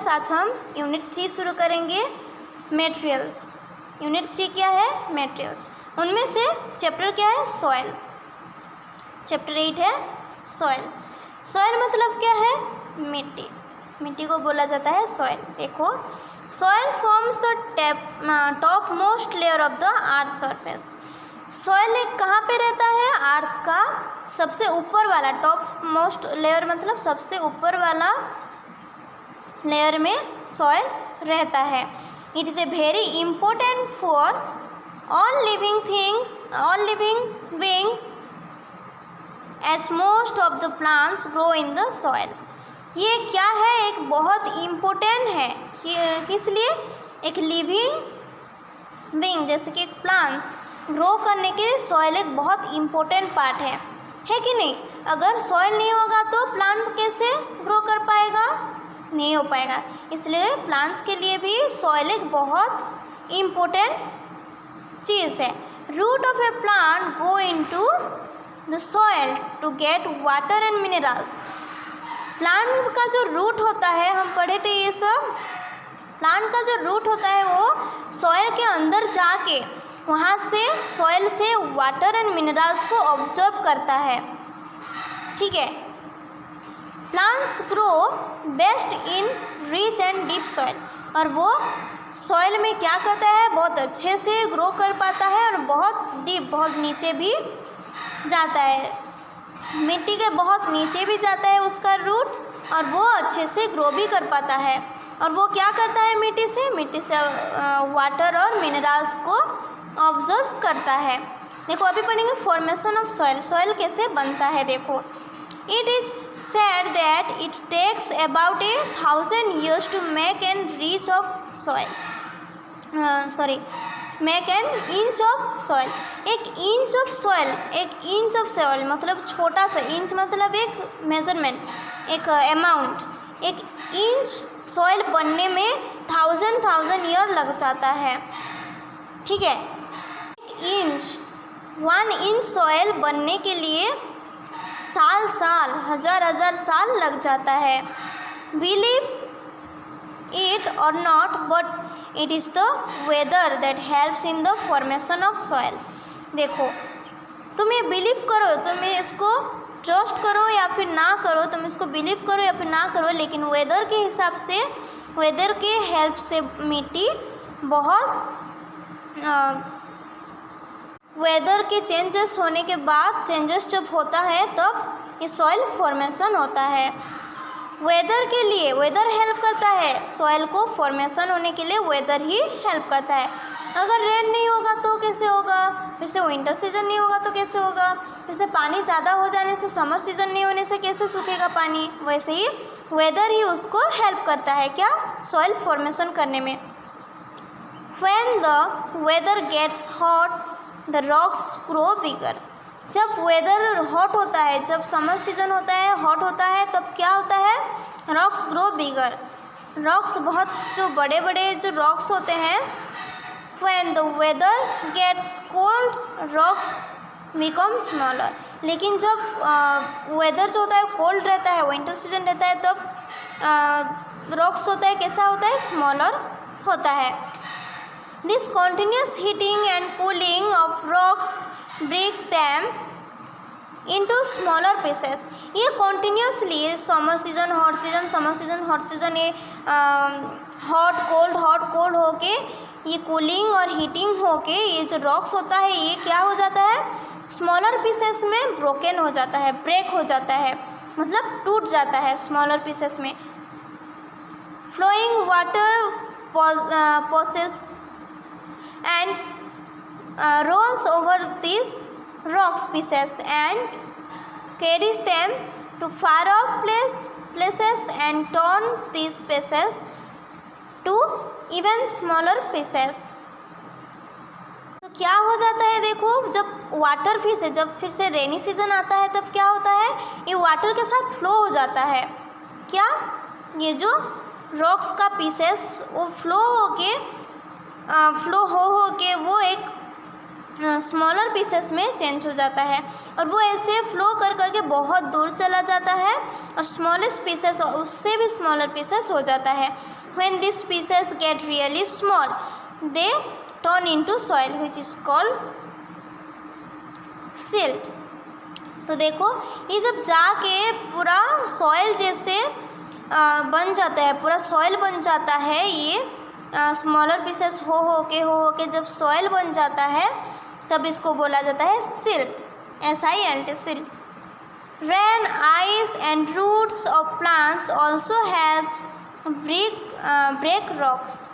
Students, आज हम unit 3 शुरू करेंगे, मटेरियल्स। यूनिट 3 क्या है? मटेरियल्स। उनमें से चैप्टर क्या है? सॉइल। चैप्टर 8 है सॉइल। सॉइल मतलब क्या है? मिट्टी। मिट्टी को बोला जाता है सॉइल। देखो, soil forms the top most layer of the earth surface. Soil एक कहाँ पे रहता है? अर्थ का सबसे ऊपर वाला, टॉप मोस्ट लेयर मतलब सबसे ऊपर वाला लेयर में सॉइल रहता है। It is a very important for all living things, all living beings, as most of the plants grow in the soil. ये क्या है? एक बहुत इम्पोर्टेंट है। किस लिए? एक लिविंग बीइंग जैसे कि प्लांट्स ग्रो करने के लिए सॉइल एक बहुत इम्पोर्टेंट पार्ट है कि नहीं? अगर सॉइल नहीं होगा तो प्लांट कैसे ग्रो कर पाएगा? नहीं हो पाएगा। इसलिए प्लांट्स के लिए भी सॉइल एक बहुत इम्पोर्टेंट चीज़ है। Root of a plant go into the soil to get water and minerals. Plant का जो रूट होता है, हम पढ़े थे ये सब, प्लांट का जो रूट होता है वो सॉइल के अंदर जाके वहाँ से सॉइल से वाटर एंड मिनरल्स को ऑब्जर्व करता है। ठीक है। Plants grow best in rich and deep soil, और वो सॉइल में क्या करता है? बहुत अच्छे से ग्रो कर पाता है और बहुत डीप, बहुत नीचे भी जाता है। मिट्टी के बहुत नीचे भी जाता है उसका रूट, और वो अच्छे से ग्रो भी कर पाता है। और वो क्या करता है? मिट्टी से वाटर और मिनरल्स को ऑब्जर्व करता है। देखो, अभी पढ़ेंगे फॉर्मेशन ऑफ सॉइल। सॉइल कैसे बनता है? देखो, it is said that it takes about 1000 years to make an reach of soil, make an inch of soil. एक इंच ऑफ सॉइल, एक इंच ऑफ सॉइल मतलब छोटा सा, इंच मतलब एक मेजरमेंट, एक अमाउंट। एक इंच सॉइल बनने में 1000 ईयर लग जाता है। ठीक है। इंच, 1 इंच सॉइल बनने के लिए साल, हजार साल लग जाता है। बिलीव इट और not, but it is the whether that helps in the formation of soil. देखो, तुम ये बिलीव करो, तुम इसको ट्रस्ट करो या फिर ना करो, तुम इसको बिलीव करो या फिर ना करो, लेकिन वेदर के हिसाब से, वेदर के हेल्प से मिट्टी बहुत वेदर के चेंजेस होने के बाद, चेंजेस जब होता है तब ये सॉइल फॉर्मेशन होता है। वेदर के लिए वेदर हेल्प करता है, सॉइल को फॉर्मेशन होने के लिए वेदर ही हेल्प करता है। अगर रेन नहीं होगा तो कैसे होगा? फिर से विंटर सीजन नहीं होगा तो कैसे होगा? फिर से पानी ज़्यादा हो जाने से, समर सीजन नहीं होने से कैसे सूखेगा पानी? वैसे ही वेदर ही उसको हेल्प करता है, क्या? सॉइल फॉर्मेशन करने में। When the weather gets hot the rocks grow bigger. जब वेदर हॉट होता है, जब समर सीजन होता है, हॉट होता है, तब क्या होता है? रॉक्स ग्रो बिगर। रॉक्स बहुत जो बड़े बड़े जो रॉक्स होते हैं, when the weather gets cold rocks become smaller. लेकिन जब वेदर जो होता है कोल्ड रहता है, विंटर सीजन रहता है, तब रॉक्स होता है कैसा होता है? स्मॉलर होता है। This continuous heating and cooling of rocks breaks them into smaller pieces. ये continuously summer season, hot season, summer season, hot season, ये हॉट कोल्ड होके, ये कूलिंग और हीटिंग होके ये जो रॉक्स होता है ये क्या हो जाता है? स्मॉलर पीसेस में ब्रोकन हो जाता है, ब्रेक हो जाता है, मतलब टूट जाता है स्मॉलर पीसेस में। Flowing water passes and rolls over these rocks pieces and carries them to far off places and turns these pieces to even smaller pieces. तो क्या हो जाता है? देखो, जब वाटर फिर से रेनी सीजन आता है तब क्या होता है? ये वाटर के साथ फ्लो हो जाता है। क्या? ये जो रॉक्स का पीसेस वो फ्लो हो के वो एक स्मॉलर पीसेस में चेंज हो जाता है और वो ऐसे फ्लो कर करके बहुत दूर चला जाता है और स्मॉलेस्ट पीसेस उससे भी स्मॉलर पीसेस हो जाता है. When this pieces get really small they turn into soil which is called silt. तो देखो ये जब जाके पूरा सॉइल जैसे बन जाता है, पूरा सॉइल बन जाता है, ये स्मॉलर पीसेस हो के जब सॉइल बन जाता है तब इसको बोला जाता है silt. SILT silt. Rain ice and roots of plants also help break rocks.